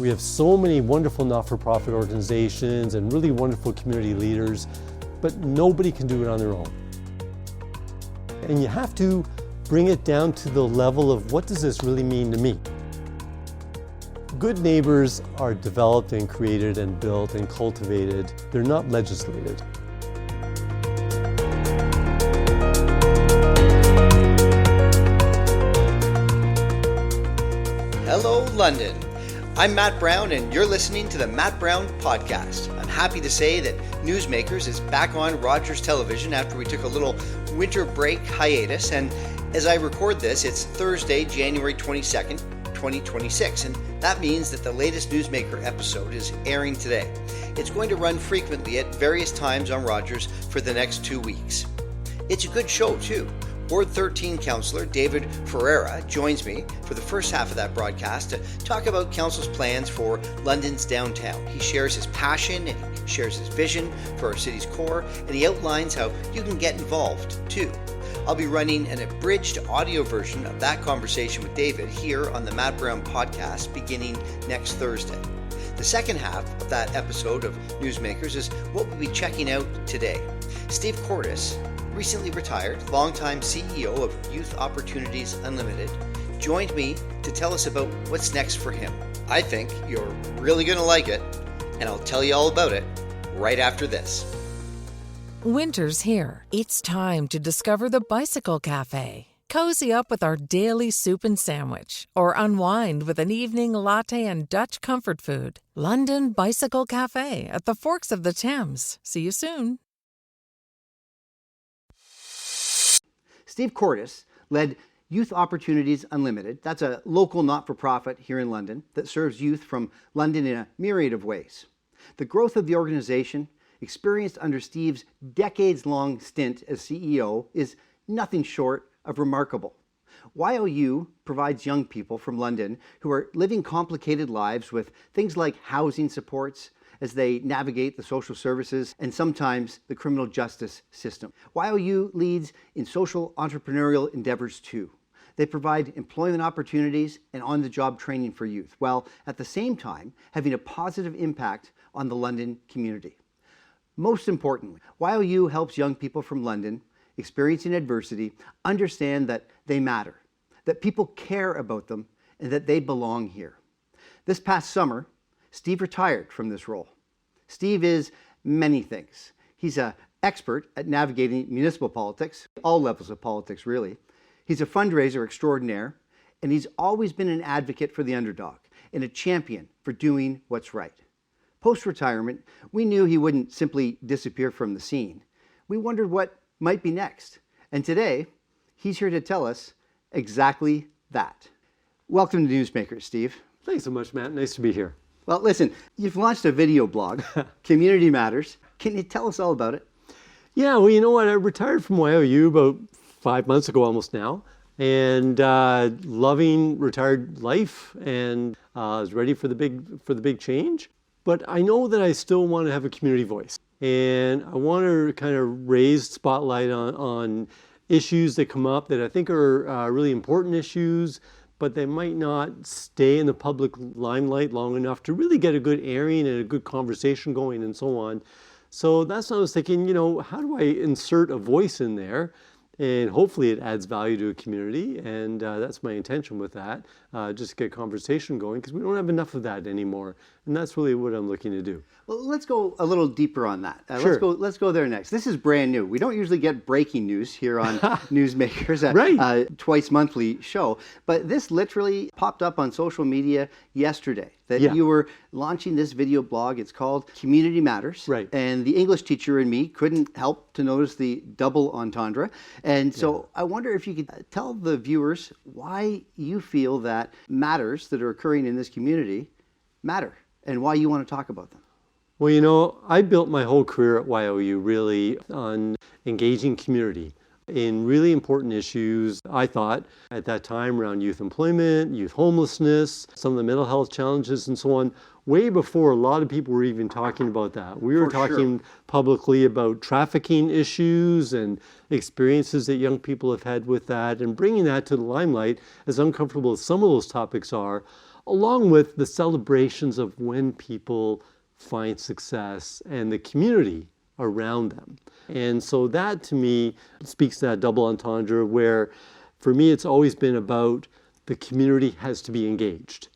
We have so many wonderful not-for-profit organizations and really wonderful community leaders, but nobody can do it on their own. And you have to bring it down to the level of what does this really mean to me? Good neighbors are developed and created and built and cultivated. They're not legislated. Hello, London. I'm Matt Brown, and you're listening to the Matt Brown Podcast. I'm happy to say that Newsmakers is back on Rogers Television after we took a little winter break hiatus. And as I record this, it's Thursday, January 22nd, 2026. And that means that the latest Newsmaker episode is airing today. It's going to run frequently at various times on Rogers for the next 2 weeks. It's a good show, too. Ward 13 Councillor David Ferreira joins me for the first half of that broadcast to talk about Council's plans for London's downtown. He shares his passion and he shares his vision for our city's core, and he outlines how you can get involved too. I'll be running an abridged audio version of that conversation with David here on the Matt Brown Podcast beginning next Thursday. The second half of that episode of Newsmakers is what we'll be checking out today. Steve Cordes, recently retired, longtime CEO of Youth Opportunities Unlimited, joined me to tell us about what's next for him. I think you're really going to like it, and I'll tell you all about it right after this. Winter's here. It's time to discover the Bicycle Cafe. Cozy up with our daily soup and sandwich, or unwind with an evening latte and Dutch comfort food. London Bicycle Cafe at the Forks of the Thames. See you soon. Steve Cordes led Youth Opportunities Unlimited. That's a local not-for-profit here in London that serves youth from London in a myriad of ways. The growth of the organization, experienced under Steve's decades-long stint as CEO, is nothing short of remarkable. Y.O.U. provides young people from London who are living complicated lives with things like housing supports as they navigate the social services and sometimes the criminal justice system. Y.O.U. leads in social entrepreneurial endeavors too. They provide employment opportunities and on-the-job training for youth, while at the same time having a positive impact on the London community. Most importantly, Y.O.U. helps young people from London experiencing adversity understand that they matter, that people care about them, and that they belong here. This past summer, Steve retired from this role. Steve is many things. He's an expert at navigating municipal politics, all levels of politics really. He's a fundraiser extraordinaire, and he's always been an advocate for the underdog and a champion for doing what's right. Post-retirement, we knew he wouldn't simply disappear from the scene. We wondered what might be next. And today, he's here to tell us exactly that. Welcome to Newsmakers, Steve. Thanks so much, Matt. Nice to be here. Well, listen, you've launched a video blog, Community Matters. Can you tell us all about it? Yeah, well, you know what? I retired from Y.O.U. about 5 months ago almost now, and loving retired life, and was ready for the big change. But I know that I still want to have a community voice, and I want to kind of raise spotlight on issues that come up that I think are really important issues, but they might not stay in the public limelight long enough to really get a good airing and a good conversation going and so on. So that's what I was thinking, how do I insert a voice in there? And hopefully it adds value to a community, and that's my intention with that, just get conversation going, because we don't have enough of that anymore, and that's really what I'm looking to do. Well, let's go a little deeper on that. Sure. Let's go there next. This is brand new. We don't usually get breaking news here on Newsmakers, Right. Twice monthly show, but this literally popped up on social media yesterday, that Yeah. you were launching this video blog. It's called Community Matters. Right. And the English teacher in me couldn't help to notice the double entendre. And so I wonder if you could tell the viewers why you feel that matters that are occurring in this community matter, and why you want to talk about them. Well, I built my whole career at Y.O.U. really on engaging community in really important issues, I thought, at that time around youth employment, youth homelessness, some of the mental health challenges and so on, way before a lot of people were even talking about that. We were talking publicly about trafficking issues and experiences that young people have had with that, and bringing that to the limelight, as uncomfortable as some of those topics are. along with the celebrations of when people find success and the community around them. And so that to me speaks to that double entendre where for me it's always been about the community has to be engaged.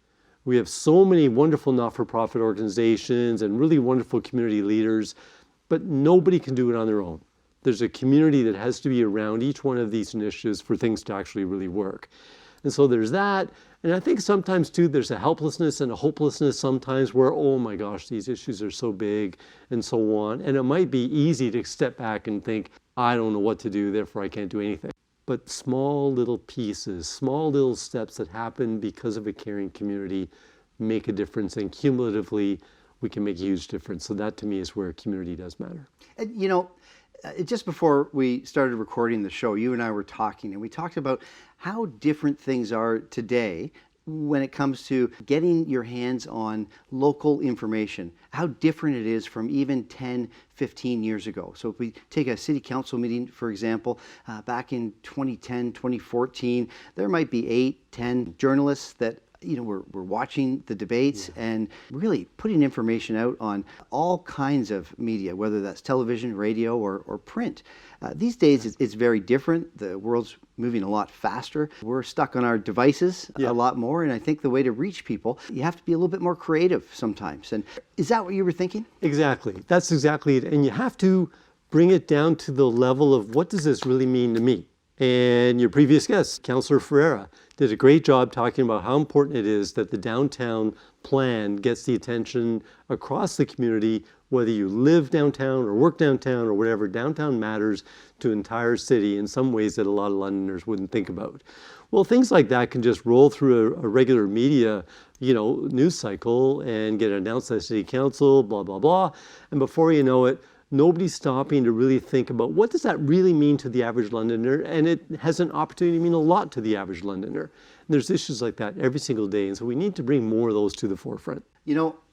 We have so many wonderful not-for-profit organizations and really wonderful community leaders, but nobody can do it on their own. There's a community that has to be around each one of these initiatives for things to actually really work. And so there's that. And I think sometimes too, there's a helplessness and a hopelessness sometimes where, oh my gosh, these issues are so big and so on. And it might be easy to step back and think, I don't know what to do, therefore I can't do anything. But small little pieces, small little steps that happen because of a caring community make a difference. And cumulatively, we can make a huge difference. So that to me is where community does matter. And, you know, just before we started recording the show, you and I were talking, and we talked about how different things are today when it comes to getting your hands on local information, how different it is from even 10, 15 years ago. So if we take a city council meeting, for example, back in 2010, 2014, there might be 8, 10 journalists that we're watching the debates and really putting information out on all kinds of media, whether that's television, radio, or print. These days, it's very different. The world's moving a lot faster. We're stuck on our devices a lot more, and I think the way to reach people, you have to be a little bit more creative sometimes. And is that what you were thinking? Exactly. That's exactly it. And you have to bring it down to the level of what does this really mean to me? And your previous guest, Councillor Ferreira, did a great job talking about how important it is that the downtown plan gets the attention across the community, whether you live downtown or work downtown or whatever. Downtown matters to an entire city in some ways that a lot of Londoners wouldn't think about. Well, things like that can just roll through a regular media, news cycle and get announced at City Council, blah, blah, blah. And before you know it, nobody's stopping to really think about what does that really mean to the average Londoner, and it has an opportunity to mean a lot to the average Londoner. And there's issues like that every single day, and so we need to bring more of those to the forefront.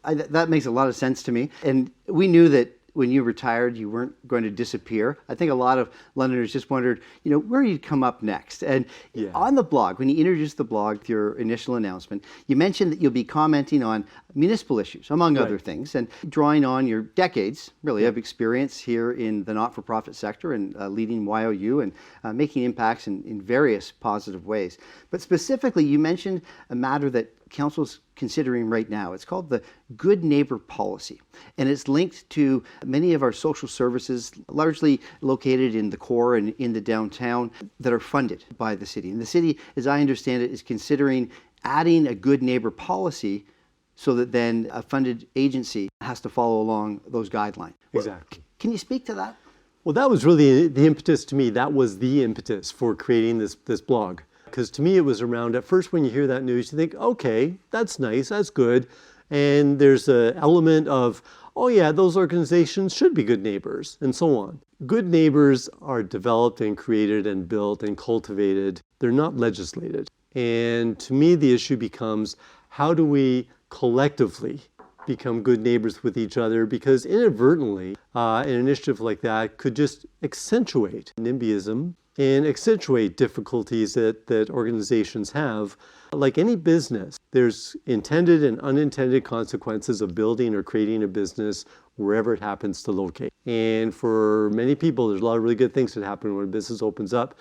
That makes a lot of sense to me, and we knew that when you retired, you weren't going to disappear. I think a lot of Londoners just wondered, where you'd come up next. And on the blog, when you introduced the blog with your initial announcement, you mentioned that you'll be commenting on municipal issues, among other things, and drawing on your decades, really, of experience here in the not-for-profit sector and leading Y.O.U. and making impacts in various positive ways. But specifically, you mentioned a matter that Council's considering right now. It's called the Good Neighbor Policy, and it's linked to many of our social services, largely located in the core and in the downtown, that are funded by the city. And the city, as I understand it, is considering adding a Good Neighbor Policy so that then a funded agency has to follow along those guidelines. Exactly. Can you speak to that? Well, that was really the impetus to me. That was the impetus for creating this blog. Because to me, it was around, at first when you hear that news, you think, okay, that's nice, that's good. And there's an element of, oh yeah, those organizations should be good neighbors, and so on. Good neighbors are developed and created and built and cultivated. They're not legislated. And to me, the issue becomes, how do we collectively become good neighbors with each other? Because inadvertently, an initiative like that could just accentuate NIMBYism and accentuate difficulties that organizations have. Like any business, there's intended and unintended consequences of building or creating a business wherever it happens to locate. And for many people, there's a lot of really good things that happen when a business opens up,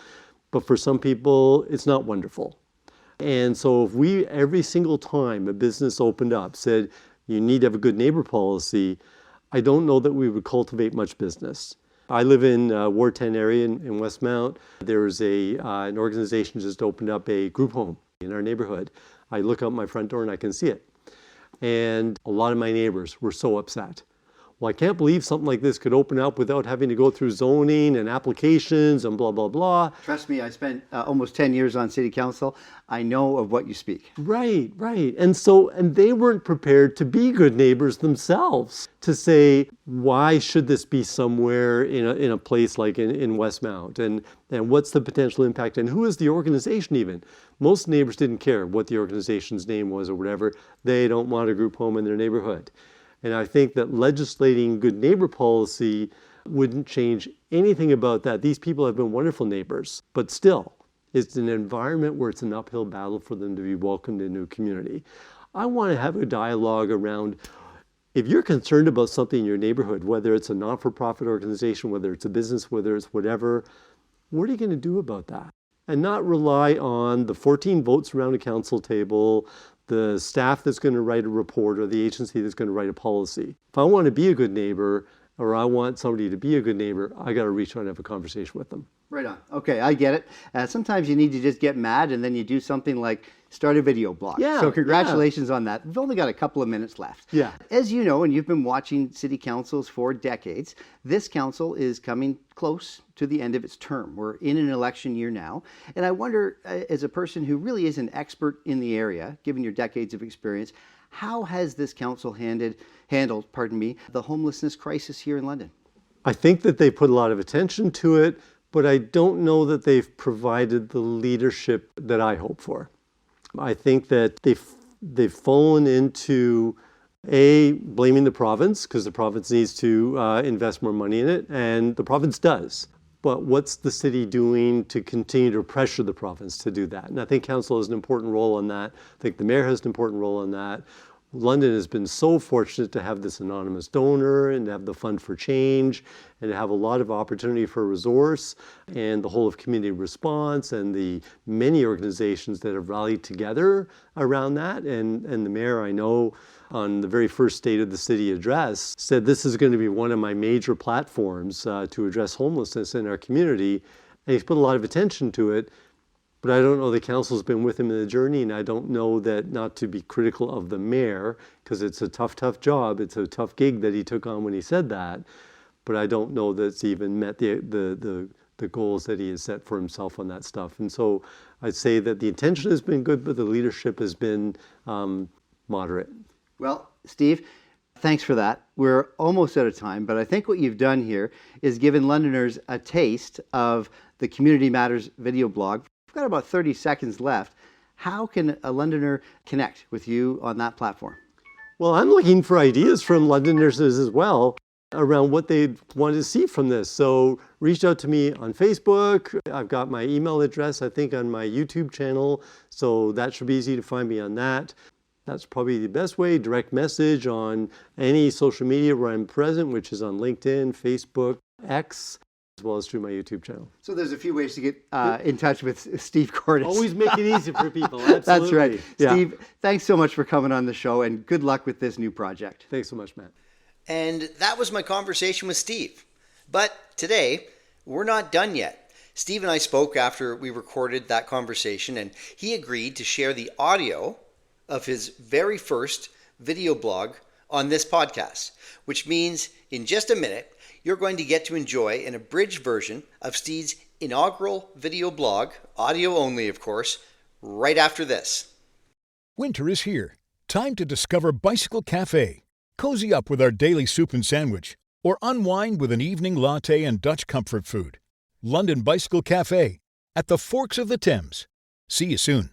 but for some people, it's not wonderful. And so if we, every single time a business opened up, said, you need to have a good neighbor policy, I don't know that we would cultivate much business. I live in Ward 10 area in Westmount. There's an organization just opened up a group home in our neighborhood. I look out my front door and I can see it. And a lot of my neighbors were so upset. Well, I can't believe something like this could open up without having to go through zoning and applications and blah, blah, blah. Trust me, I spent almost 10 years on city council. I know of what you speak. Right. And they weren't prepared to be good neighbors themselves, to say, why should this be somewhere in a place like in Westmount? And what's the potential impact? And who is the organization even? Most neighbors didn't care what the organization's name was or whatever. They don't want a group home in their neighborhood. And I think that legislating good neighbor policy wouldn't change anything about that. These people have been wonderful neighbors, but still, it's an environment where it's an uphill battle for them to be welcomed into a community. I want to have a dialogue around, if you're concerned about something in your neighborhood, whether it's a not-for-profit organization, whether it's a business, whether it's whatever, what are you going to do about that? And not rely on the 14 votes around a council table, the staff that's going to write a report, or the agency that's going to write a policy. If I want to be a good neighbor, or I want somebody to be a good neighbor, I got to reach out and have a conversation with them. Right on. Okay, I get it. Sometimes you need to just get mad and then you do something like start a video blog. Yeah, so congratulations on that. We've only got a couple of minutes left. Yeah. As you know, and you've been watching city councils for decades, this council is coming close to the end of its term. We're in an election year now. And I wonder, as a person who really is an expert in the area, given your decades of experience, how has this council handled the homelessness crisis here in London? I think that they put a lot of attention to it, but I don't know that they've provided the leadership that I hope for. I think that they've fallen into blaming the province, because the province needs to invest more money in it, and the province does. But what's the city doing to continue to pressure the province to do that? And I think council has an important role on that. I think the mayor has an important role on that. London has been so fortunate to have this anonymous donor and to have the Fund for Change and to have a lot of opportunity for resource, and the whole of community response and the many organizations that have rallied together around that. And the mayor, I know, on the very first State of the City address, said this is going to be one of my major platforms to address homelessness in our community. And he's put a lot of attention to it. But I don't know the council's been with him in the journey, and I don't know that, not to be critical of the mayor, because it's a tough job. It's a tough gig that he took on when he said that. But I don't know that it's even met the goals that he has set for himself on that stuff. And so I'd say that the intention has been good, but the leadership has been moderate. Well, Steve, thanks for that. We're almost out of time, but I think what you've done here is given Londoners a taste of the Community Matters video blog. We've got about 30 seconds left. How can a Londoner connect with you on that platform? Well, I'm looking for ideas from Londoners as well around what they want to see from this. So reach out to me on Facebook. I've got my email address, I think, on my YouTube channel. So that should be easy to find me on that. That's probably the best way. Direct message on any social media where I'm present, which is on LinkedIn, Facebook, X, as well as through my YouTube channel. So there's a few ways to get in touch with Steve Cordis. Always make it easy for people. Absolutely. That's right. Yeah. Steve, thanks so much for coming on the show, and good luck with this new project. Thanks so much, Matt. And that was my conversation with Steve. But today, we're not done yet. Steve and I spoke after we recorded that conversation, and he agreed to share the audio of his very first video blog on this podcast, which means in just a minute, you're going to get to enjoy an abridged version of Steve's inaugural video blog, audio only, of course, right after this. Winter is here. Time to discover Bicycle Cafe. Cozy up with our daily soup and sandwich, or unwind with an evening latte and Dutch comfort food. London Bicycle Cafe at the Forks of the Thames. See you soon.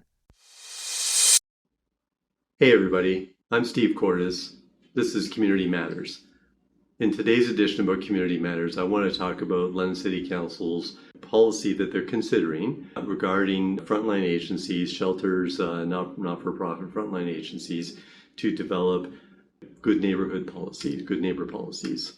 Hey everybody, I'm Steve Cordis. This is Community Matters. In today's edition about Community Matters, I want to talk about London City Council's policy that they're considering regarding frontline agencies, shelters, not-for-profit frontline agencies, to develop good neighborhood policies, good neighbor policies.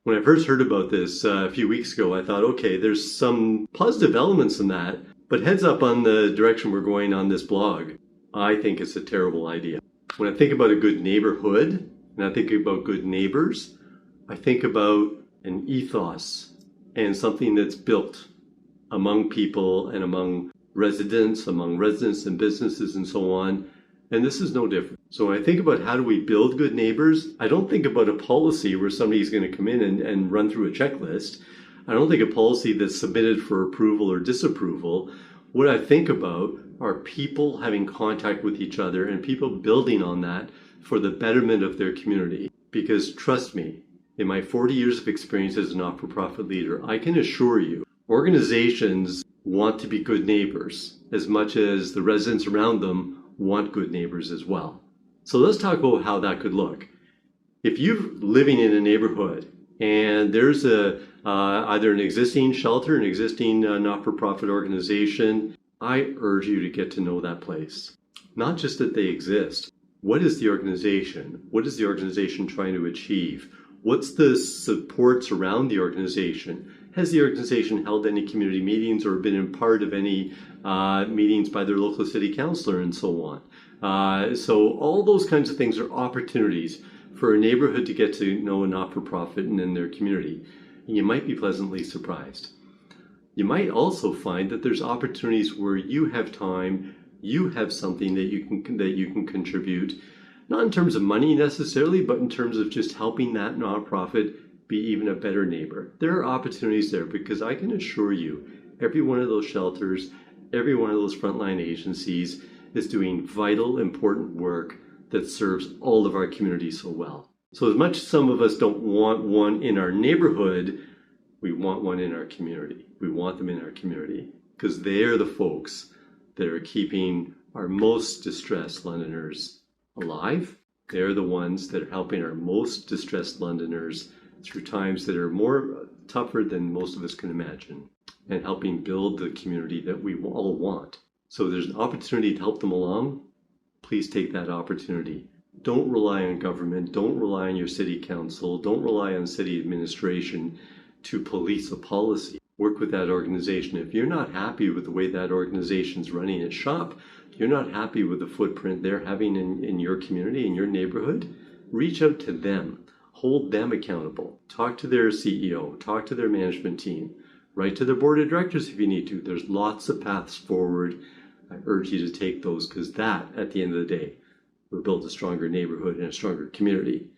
When I first heard about this a few weeks ago, I thought, okay, there's some positive elements in that, but heads up on the direction we're going on this blog. I think it's a terrible idea. When I think about a good neighborhood, and I think about good neighbors, I think about an ethos and something that's built among people and among residents and businesses and so on. And this is no different. So when I think about how do we build good neighbors, I don't think about a policy where somebody's going to come in and run through a checklist. I don't think a policy that's submitted for approval or disapproval. What I think about are people having contact with each other and people building on that for the betterment of their community. Because trust me, in my 40 years of experience as a not-for-profit leader, I can assure you, organizations want to be good neighbors as much as the residents around them want good neighbors as well. So let's talk about how that could look. If you're living in a neighborhood and there's either an existing shelter, an existing not-for-profit organization, I urge you to get to know that place. Not just that they exist, What is the organization? What is the organization trying to achieve? What's the supports around the organization? Has the organization held any community meetings or been in part of any meetings by their local city councilor and so on? So all those kinds of things are opportunities for a neighborhood to get to know a not-for-profit and in their community. And you might be pleasantly surprised. You might also find that there's opportunities where you have time, you have something that you can contribute, not in terms of money necessarily, but in terms of just helping that nonprofit be even a better neighbor. There are opportunities there because I can assure you, every one of those shelters, every one of those frontline agencies is doing vital, important work that serves all of our communities so well. So as much as some of us don't want one in our neighborhood, we want one in our community. We want them in our community because they're the folks that are keeping our most distressed Londoners alive. They're the ones that are helping our most distressed Londoners through times that are more tougher than most of us can imagine, and helping build the community that we all want. So there's an opportunity to help them along. Please take that opportunity. Don't rely on government. Don't rely on your city council. Don't rely on city administration to police a policy. Work with that organization. If you're not happy with the way that organization's running its shop, you're not happy with the footprint they're having in your community, in your neighborhood, reach out to them. Hold them accountable. Talk to their CEO. Talk to their management team. Write to their board of directors if you need to. There's lots of paths forward. I urge you to take those because that, at the end of the day, will build a stronger neighborhood and a stronger community.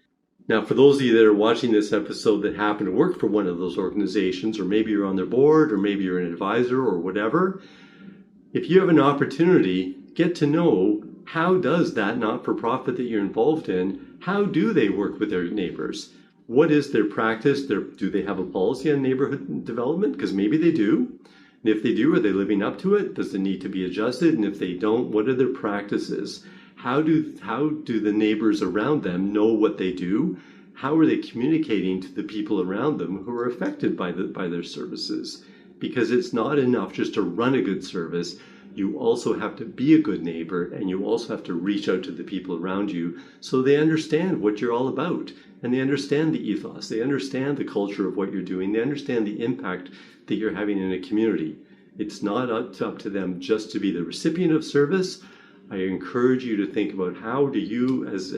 Now, for those of you that are watching this episode that happen to work for one of those organizations, or maybe you're on their board, or maybe you're an advisor or whatever, if you have an opportunity, get to know how does that not-for-profit that you're involved in, how do they work with their neighbors? What is their practice? Do they have a policy on neighborhood development? Because maybe they do. And if they do, are they living up to it? Does it need to be adjusted? And if they don't, what are their practices? How do the neighbors around them know what they do? How are they communicating to the people around them who are affected by their services? Because it's not enough just to run a good service. You also have to be a good neighbor, and you also have to reach out to the people around you so they understand what you're all about, and they understand the ethos, they understand the culture of what you're doing, they understand the impact that you're having in a community. It's not up to them just to be the recipient of service. I encourage you to think about how do you, as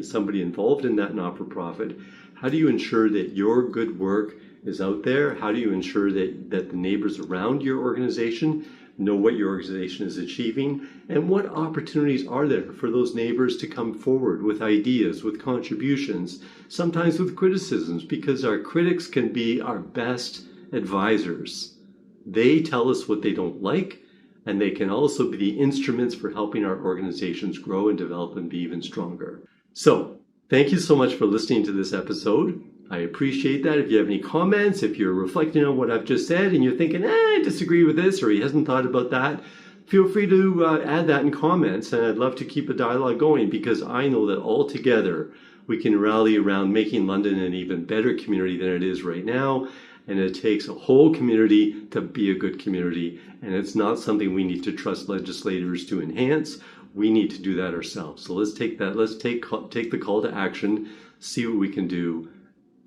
somebody involved in that not-for-profit, how do you ensure that your good work is out there? How do you ensure that the neighbors around your organization know what your organization is achieving? And what opportunities are there for those neighbors to come forward with ideas, with contributions, sometimes with criticisms, because our critics can be our best advisors. They tell us what they don't like, and they can also be the instruments for helping our organizations grow and develop and be even stronger. So, thank you so much for listening to this episode. I appreciate that. If you have any comments, if you're reflecting on what I've just said and you're thinking, I disagree with this, or he hasn't thought about that, feel free to add that in comments, and I'd love to keep a dialogue going because I know that all together we can rally around making London an even better community than it is right now. And it takes a whole community to be a good community. And it's not something we need to trust legislators to enhance. We need to do that ourselves. So let's take that. Let's take the call to action, see what we can do,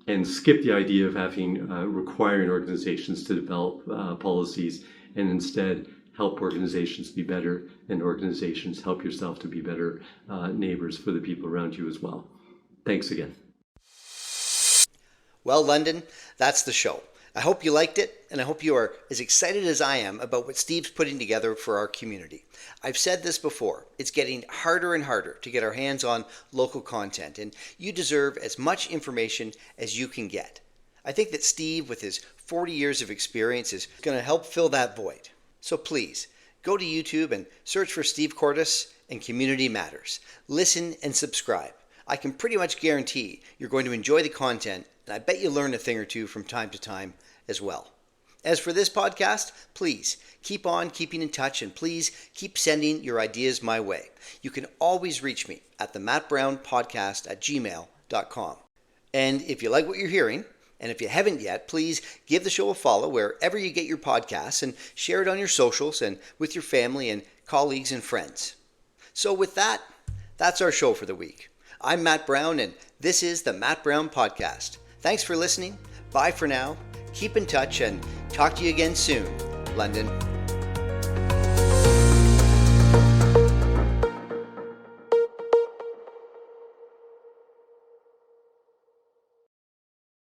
and skip the idea of having requiring organizations to develop policies, and instead help organizations be better, and organizations help yourself to be better neighbors for the people around you as well. Thanks again. Well, London, that's the show. I hope you liked it, and I hope you are as excited as I am about what Steve's putting together for our community. I've said this before, it's getting harder and harder to get our hands on local content, and you deserve as much information as you can get. I think that Steve, with his 40 years of experience, is going to help fill that void. So please, go to YouTube and search for Steve Cortis and Community Matters. Listen and subscribe. I can pretty much guarantee you're going to enjoy the content, and I bet you learn a thing or two from time to time as well. As for this podcast, please keep on keeping in touch, and please keep sending your ideas my way. You can always reach me at themattbrownpodcast@gmail.com. And if you like what you're hearing, and if you haven't yet, please give the show a follow wherever you get your podcasts, and share it on your socials and with your family and colleagues and friends. So with that, That's our show for the week. I'm Matt Brown, and this is the Matt Brown Podcast. Thanks for listening. Bye for now. Keep in touch and talk to you again soon, London.